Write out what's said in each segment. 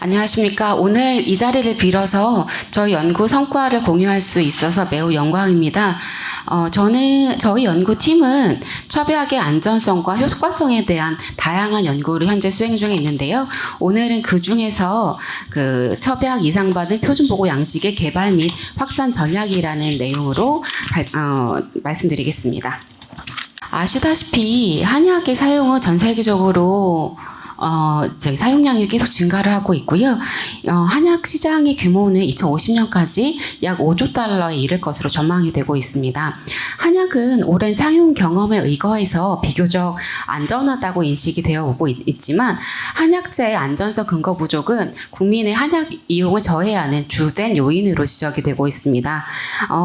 안녕하십니까. 오늘 이 자리를 빌어서 저희 연구 성과를 공유할 수 있어서 매우 영광입니다. 저희 연구팀은 첩약의 안전성과 효과성에 대한 다양한 연구를 현재 수행 중에 있는데요. 오늘은 그 중에서 그 첩약 이상 반응 표준 보고 양식의 개발 및 확산 전략이라는 내용으로 말씀드리겠습니다. 아시다시피 한약의 사용은 전 세계적으로 사용량이 계속 증가를 하고 있고요. 한약 시장의 규모는 2050년까지 약 5조 달러에 이를 것으로 전망이 되고 있습니다. 한약은 오랜 사용 경험에 의거해서 비교적 안전하다고 인식이 되어 오고 있지만 한약재의 안전성 근거 부족은 국민의 한약 이용을 저해하는 주된 요인으로 지적이 되고 있습니다.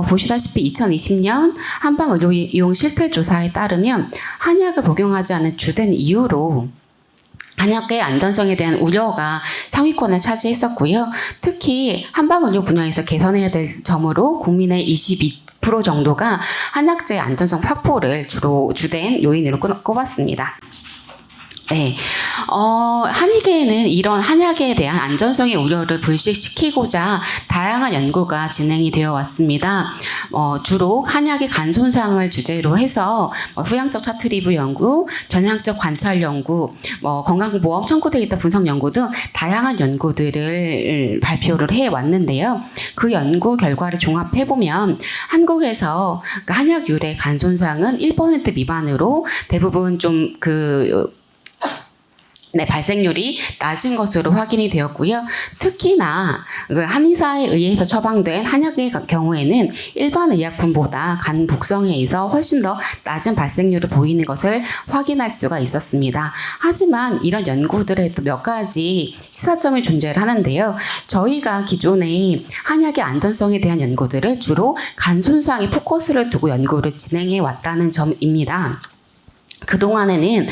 보시다시피 2020년 한방의료이용 실태조사에 따르면 한약을 복용하지 않은 주된 이유로 한약의 안전성에 대한 우려가 상위권을 차지했었고요. 특히 한방의료 분야에서 개선해야 될 점으로 국민의 22% 정도가 한약재의 안전성 확보를 주된 요인으로 꼽았습니다. 네. 한의계에는 이런 한약에 대한 안전성의 우려를 불식시키고자 다양한 연구가 진행이 되어 왔습니다. 주로 한약의 간 손상을 주제로 해서 후양적 차트 리뷰 연구, 전향적 관찰 연구, 건강보험 청구 데이터 분석 연구 등 다양한 연구들을 발표를 해 왔는데요. 그 연구 결과를 종합해보면 한국에서 한약 유래 간 손상은 1% 미만으로 대부분 발생률이 낮은 것으로 확인이 되었고요. 특히나 한의사에 의해서 처방된 한약의 경우에는 일반 의약품보다 간 북성에 있어 훨씬 더 낮은 발생률을 보이는 것을 확인할 수가 있었습니다. 하지만 이런 연구들에 또 몇 가지 시사점이 존재를 하는데요. 저희가 기존에 한약의 안전성에 대한 연구들을 주로 간 손상에 포커스를 두고 연구를 진행해 왔다는 점입니다. 그동안에는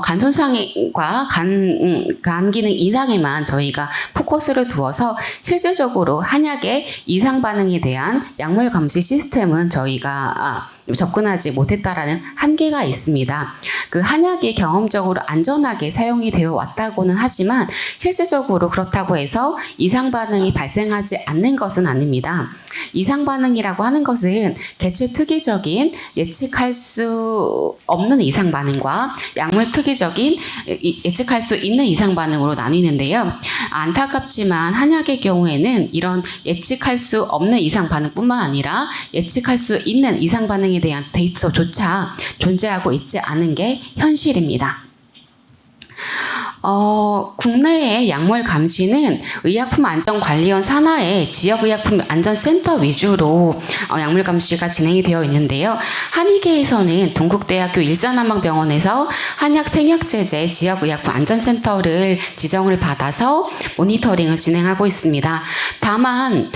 간 손상과 간 기능 이상에만 저희가 포커스를 두어서 실질적으로 한약의 이상 반응에 대한 약물 감시 시스템은 저희가 접근하지 못했다라는 한계가 있습니다. 그 한약이 경험적으로 안전하게 사용이 되어 왔다고는 하지만 실질적으로 그렇다고 해서 이상 반응이 발생하지 않는 것은 아닙니다. 이상 반응이라고 하는 것은 개체 특이적인 예측할 수 없는 이상 반응과 약물 특이적인 예측할 수 있는 이상 반응으로 나뉘는데요. 안타깝지만 한약의 경우에는 이런 예측할 수 없는 이상 반응뿐만 아니라 예측할 수 있는 이상 반응에 대한 데이터조차 존재하고 있지 않은 게 현실입니다. 국내의 약물 감시는 의약품안전관리원 산하의 지역의약품안전센터 위주로 약물 감시가 진행이 되어 있는데요. 한의계에서는 동국대학교 일산한방병원에서 한약 생약제제 지역의약품안전센터를 지정을 받아서 모니터링을 진행하고 있습니다. 다만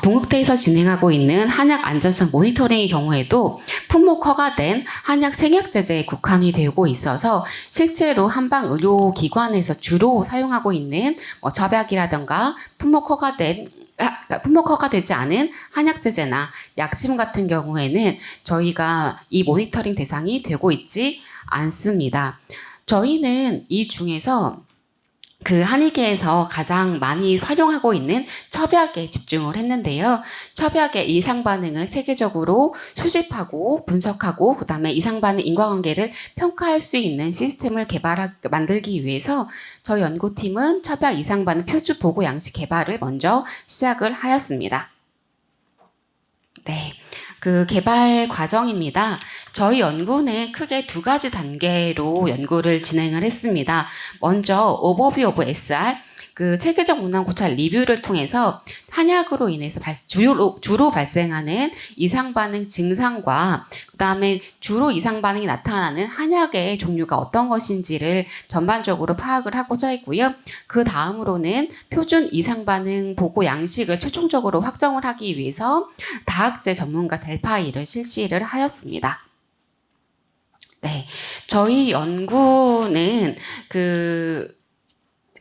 동국대에서 진행하고 있는 한약 안전성 모니터링의 경우에도 품목 허가된 한약 생약제제에 국한이 되고 있어서 실제로 한방의료기관에서 주로 사용하고 있는 첩약이라든가 품목 허가되지 않은 한약제제나 약침 같은 경우에는 저희가 이 모니터링 대상이 되고 있지 않습니다. 저희는 이 중에서 그 한의계에서 가장 많이 활용하고 있는 첩약에 집중을 했는데요. 첩약의 이상 반응을 체계적으로 수집하고 분석하고 그다음에 이상 반응 인과관계를 평가할 수 있는 시스템을 만들기 위해서 저희 연구팀은 첩약 이상 반응 표준 보고 양식 개발을 먼저 시작을 하였습니다. 네. 그 개발 과정입니다. 저희 연구는 크게 두 가지 단계로 연구를 진행을 했습니다. 먼저 오버뷰 오브 SR, 그 체계적 문항 고찰 리뷰를 통해서 한약으로 인해서 주로 발생하는 이상 반응 증상과 그 다음에 주로 이상 반응이 나타나는 한약의 종류가 어떤 것인지를 전반적으로 파악을 하고자 했고요. 그 다음으로는 표준 이상 반응 보고 양식을 최종적으로 확정을 하기 위해서 다학제 전문가 델파이를 실시를 하였습니다. 네, 저희 연구는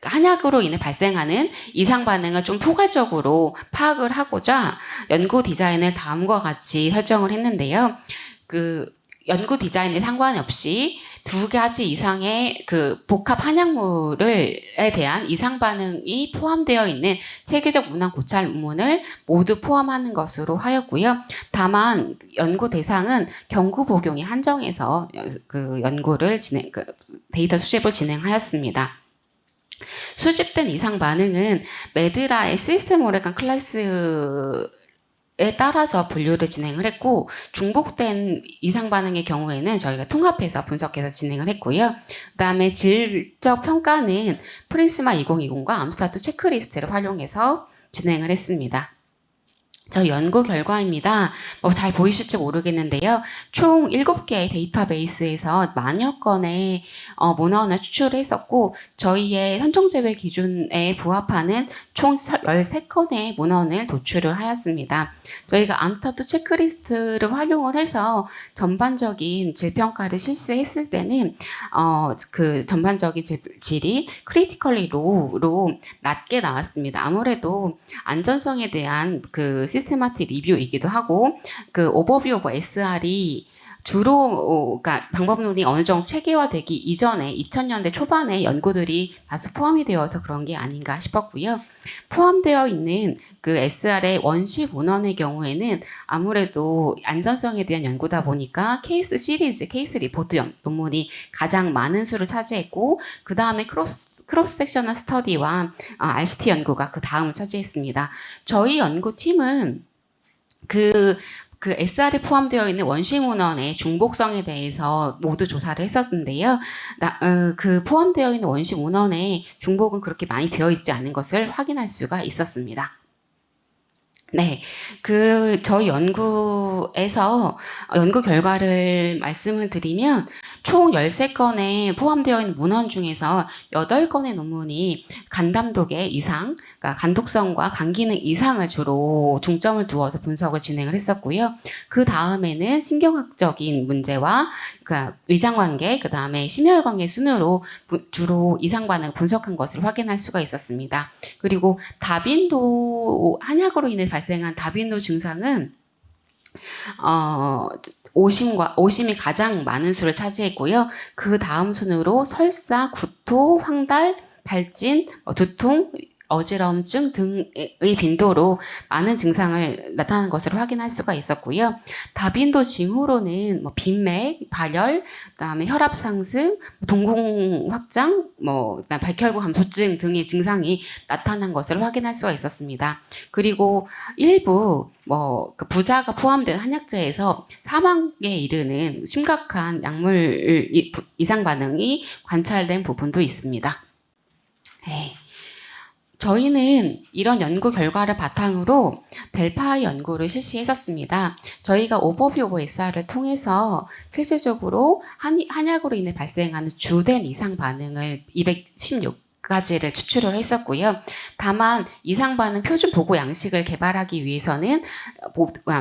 한약으로 인해 발생하는 이상 반응을 좀 포괄적으로 파악을 하고자 연구 디자인을 다음과 같이 설정을 했는데요. 연구 디자인에 상관없이 두 가지 이상의 그 복합 한약물에 대한 이상 반응이 포함되어 있는 체계적 문항 고찰문을 모두 포함하는 것으로 하였고요. 다만 연구 대상은 경구 복용에 한정해서 그 연구를 데이터 수집을 진행하였습니다. 수집된 이상 반응은 메드라의 시스템 오레간 클래스에 따라서 분류를 진행을 했고, 중복된 이상 반응의 경우에는 저희가 통합해서 분석해서 진행을 했고요. 그 다음에 질적 평가는 프린스마 2020과 암스타트 체크리스트를 활용해서 진행을 했습니다. 저 연구 결과입니다. 잘 보이실지 모르겠는데요. 총 7개의 데이터베이스에서 만여 건의 문헌을 추출을 했었고, 저희의 선정제외 기준에 부합하는 총 13건의 문헌을 도출을 하였습니다. 저희가 암스타트 체크리스트를 활용을 해서 전반적인 질평가를 실시했을 때는 그 전반적인 질이 크리티컬리 로우로 낮게 나왔습니다. 아무래도 안전성에 대한 그 시스테마틱 리뷰이기도 하고, 그 오버뷰 오브 SR이 주로 그러니까 방법론이 어느 정도 체계화되기 이전에 2000년대 초반에 연구들이 다수 포함이 되어서 그런 게 아닌가 싶었고요. 포함되어 있는 그 SR의 원시 문헌의 경우에는 아무래도 안전성에 대한 연구다 보니까 케이스 시리즈, 케이스 리포트 논문이 가장 많은 수를 차지했고, 그 다음에 크로스 섹셔널 스터디와 RCT 연구가 그 다음을 차지했습니다. 저희 연구팀은 그 SR이 포함되어 있는 원시 문헌의 중복성에 대해서 모두 조사를 했었는데요. 그 포함되어 있는 원시 문헌의 중복은 그렇게 많이 되어 있지 않은 것을 확인할 수가 있었습니다. 네, 저희 연구에서 연구 결과를 말씀을 드리면 총 13건에 포함되어 있는 문헌 중에서 8건의 논문이 간담독의 이상, 그러니까 간독성과 간기능 이상을 주로 중점을 두어서 분석을 진행을 했었고요. 그 다음에는 신경학적인 문제와 그러니까 위장관계, 그 다음에 심혈관계 순으로 주로 이상 반응을 분석한 것을 확인할 수가 있었습니다. 그리고 다빈도 한약으로 인해 발생한 다빈도 증상은 오심이 가장 많은 수를 차지했고요. 그 다음 순으로 설사, 구토, 황달, 발진, 두통, 어지러움증 등의 빈도로 많은 증상을 나타나는 것을 확인할 수가 있었고요. 다빈도 징후로는 빈맥, 발열, 그다음에 혈압 상승, 동공 확장, 그다음 백혈구 감소증 등의 증상이 나타난 것을 확인할 수가 있었습니다. 그리고 일부 그 부자가 포함된 한약재에서 사망에 이르는 심각한 약물 이상 반응이 관찰된 부분도 있습니다. 네. 저희는 이런 연구 결과를 바탕으로 델파 연구를 실시했었습니다. 저희가 오버뷰 오브 SR을 통해서 실질적으로 한약으로 인해 발생하는 주된 이상 반응을 216가지를 추출을 했었고요. 다만 이상 반응 표준 보고 양식을 개발하기 위해서는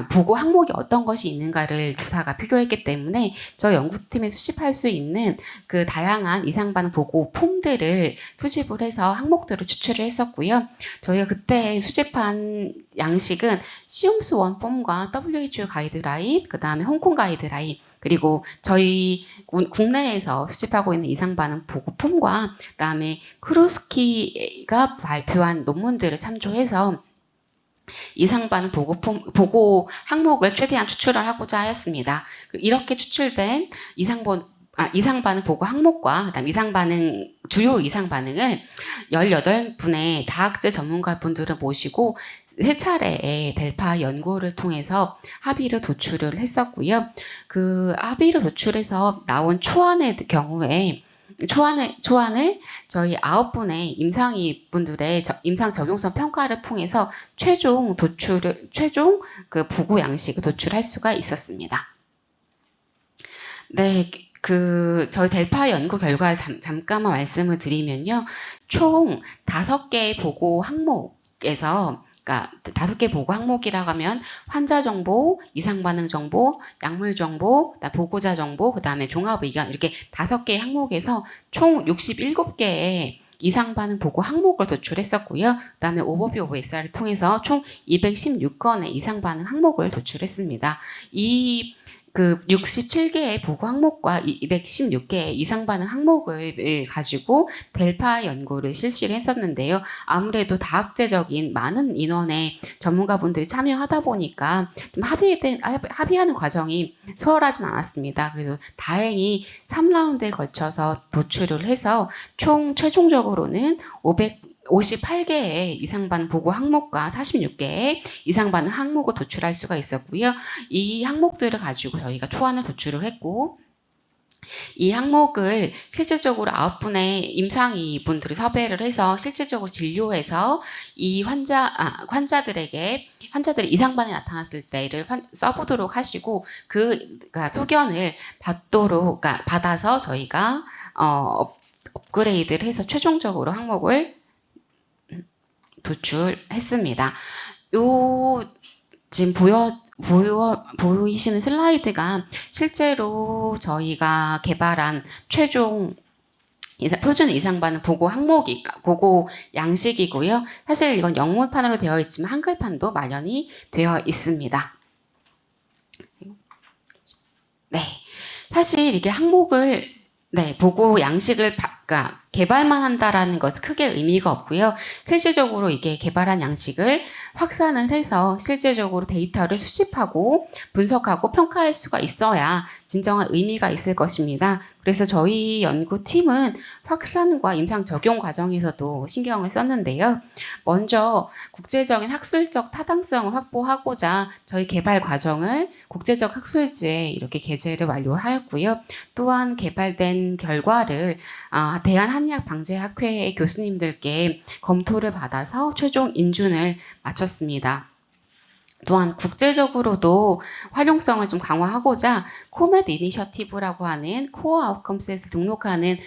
보고 항목이 어떤 것이 있는가를 조사가 필요했기 때문에 저희 연구팀에 수집할 수 있는 그 다양한 이상 반응 보고 폼들을 수집을 해서 항목들을 추출을 했었고요. 저희가 그때 수집한 양식은 시움스 원 폼과 WHO 가이드라인, 그 다음에 홍콩 가이드라인, 그리고 저희 국내에서 수집하고 있는 이상 반응 보고 폼과 그다음에 크루스키가 발표한 논문들을 참조해서 이상 반응 보고 항목을 최대한 추출을 하고자 하였습니다. 이렇게 추출된 이상 반응 보고 항목과 그다음 주요 이상 반응을 18분의 다학제 전문가분들을 모시고 3차례의 델파 연구를 통해서 합의를 도출을 했었고요. 그 합의를 도출해서 나온 초안의 경우에 초안을 저희 9분의 임상의 분들의 임상 적용성 평가를 통해서 최종 그 보고 양식을 도출할 수가 있었습니다. 네. 저희 델파 연구 결과를 잠깐만 말씀을 드리면요. 총 5개의 보고 항목에서, 그러니까 5개 보고 항목이라고 하면 환자 정보, 이상 반응 정보, 약물 정보, 보고자 정보, 그 다음에 종합 의견, 이렇게 5개의 항목에서 총 67개의 이상 반응 보고 항목을 도출했었고요. 그 다음에 오버뷰 오브 SR을 통해서 총 216건의 이상 반응 항목을 도출했습니다. 그 67개의 보고 항목과 216개의 이상 반응 항목을 가지고 델파 연구를 실시를 했었는데요. 아무래도 다학제적인 많은 인원의 전문가분들이 참여하다 보니까 좀 합의하는 과정이 수월하진 않았습니다. 그래도 다행히 3라운드에 걸쳐서 도출을 해서 최종적으로는 58개의 이상반 보고 항목과 46개의 이상반 항목을 도출할 수가 있었고요. 이 항목들을 가지고 저희가 초안을 도출을 했고, 이 항목을 실질적으로 9분의 임상의 분들을 섭외를 해서 실질적으로 진료해서 이 환자들의 이상반응이 나타났을 때를 써보도록 하시고, 그러니까 소견을 받아서 저희가 업그레이드를 해서 최종적으로 항목을 도출했습니다. 지금 보이시는 슬라이드가 실제로 저희가 개발한 최종 표준 이상 반응 보고 보고 양식이고요. 사실 이건 영문판으로 되어 있지만 한글판도 마련이 되어 있습니다. 네. 사실 이게 항목을 보고 양식을 개발만 한다라는 것은 크게 의미가 없고요. 실질적으로 이게 개발한 양식을 확산을 해서 실질적으로 데이터를 수집하고 분석하고 평가할 수가 있어야 진정한 의미가 있을 것입니다. 그래서 저희 연구팀은 확산과 임상 적용 과정에서도 신경을 썼는데요. 먼저 국제적인 학술적 타당성을 확보하고자 저희 개발 과정을 국제적 학술지에 이렇게 게재를 완료하였고요. 또한 개발된 결과를 대한한의학방재학회의 교수님들께 검토를 받아서 최종 인준을 마쳤습니다. 또한 국제적으로도 활용성을 좀 강화하고자 코멧 이니셔티브라고 하는 코어 아웃컴스에서 등록하는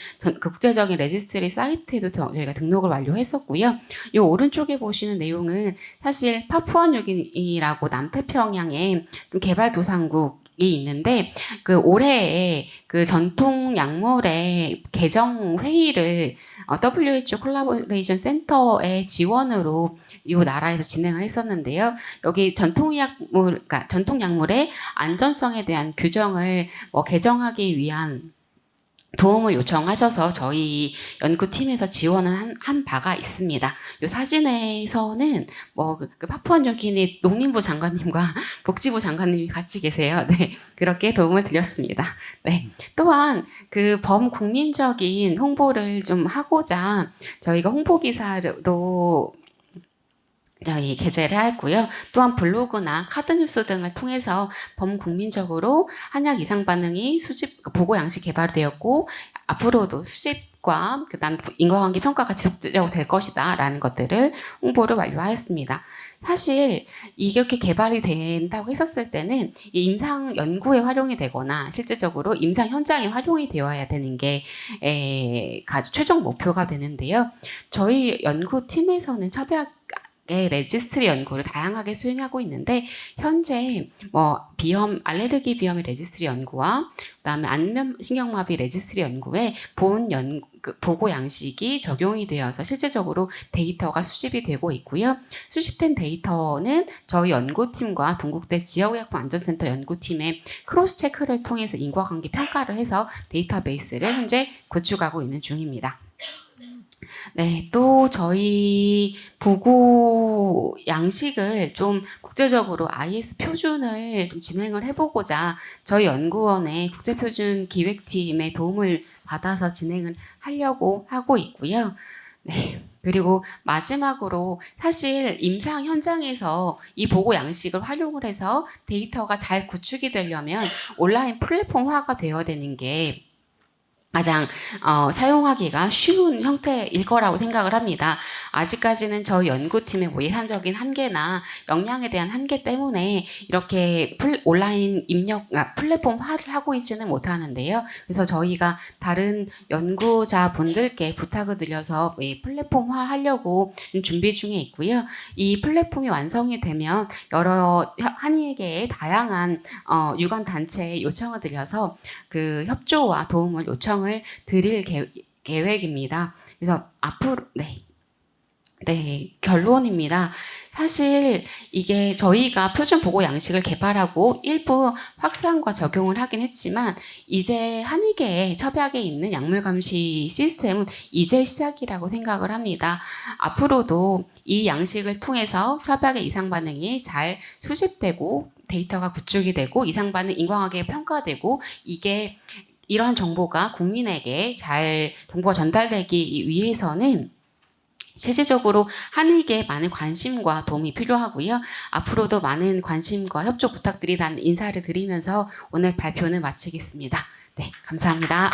국제적인 레지스트리 사이트에도 저희가 등록을 완료했었고요. 이 오른쪽에 보시는 내용은 사실 파푸아뉴기니라고 남태평양에 개발도상국 이 있는데 그 올해에 그 전통 약물의 개정 회의를 WHO 콜라보레이션 센터의 지원으로 이 나라에서 진행을 했었는데요. 여기 전통 약물의 안전성에 대한 규정을 개정하기 위한 도움을 요청하셔서 저희 연구팀에서 지원을 한 바가 있습니다. 이 사진에서는 파푸아뉴기니 농림부 장관님과 복지부 장관님이 같이 계세요. 네, 그렇게 도움을 드렸습니다. 네, 또한 그 범국민적인 홍보를 좀 하고자 저희가 홍보 기사도 저희 게재를 했고요. 또한 블로그나 카드뉴스 등을 통해서 범국민적으로 한약 이상 반응이 보고 양식 개발되었고 앞으로도 수집과 그다음 인과관계 평가가 지속적으로 될 것이다라는 것들을 홍보를 완료하였습니다. 사실 이렇게 개발이 된다고 했었을 때는 이 임상 연구에 활용이 되거나 실질적으로 임상 현장에 활용이 되어야 되는 게 최종 목표가 되는데요. 저희 연구팀에서는 레지스트리 연구를 다양하게 수행하고 있는데 현재 알레르기 비염의 레지스트리 연구와 그다음에 안면신경마비 레지스트리 연구에 보고 양식이 적용이 되어서 실질적으로 데이터가 수집이 되고 있고요. 수집된 데이터는 저희 연구팀과 동국대 지역의약품 안전센터 연구팀의 크로스 체크를 통해서 인과관계 평가를 해서 데이터베이스를 현재 구축하고 있는 중입니다. 네, 또 저희 보고 양식을 좀 국제적으로 IS 표준을 좀 진행을 해보고자 저희 연구원의 국제표준 기획팀의 도움을 받아서 진행을 하려고 하고 있고요. 네. 그리고 마지막으로 사실 임상 현장에서 이 보고 양식을 활용을 해서 데이터가 잘 구축이 되려면 온라인 플랫폼화가 되어야 되는 게 가장 사용하기가 쉬운 형태일 거라고 생각을 합니다. 아직까지는 저희 연구팀의 예산적인 한계나 역량에 대한 한계 때문에 이렇게 온라인 플랫폼화를 하고 있지는 못하는데요. 그래서 저희가 다른 연구자분들께 부탁을 드려서 플랫폼화 하려고 준비 중에 있고요. 이 플랫폼이 완성이 되면 여러 한의계의 다양한 유관 단체에 요청을 드려서 그 협조와 도움을 요청을 드릴 계획입니다. 그래서 앞으로 네, 결론입니다. 사실 이게 저희가 표준 보고 양식을 개발하고 일부 확산과 적용을 하긴 했지만 이제 한의계에 첩약에 있는 약물 감시 시스템은 이제 시작이라고 생각을 합니다. 앞으로도 이 양식을 통해서 첩약의 이상 반응이 잘 수집되고 데이터가 구축이 되고 이상 반응 인과하게 평가되고 이게 이러한 정보가 국민에게 잘 정보가 전달되기 위해서는 실질적으로 한의계에 많은 관심과 도움이 필요하고요. 앞으로도 많은 관심과 협조 부탁드리다는 인사를 드리면서 오늘 발표는 마치겠습니다. 네, 감사합니다.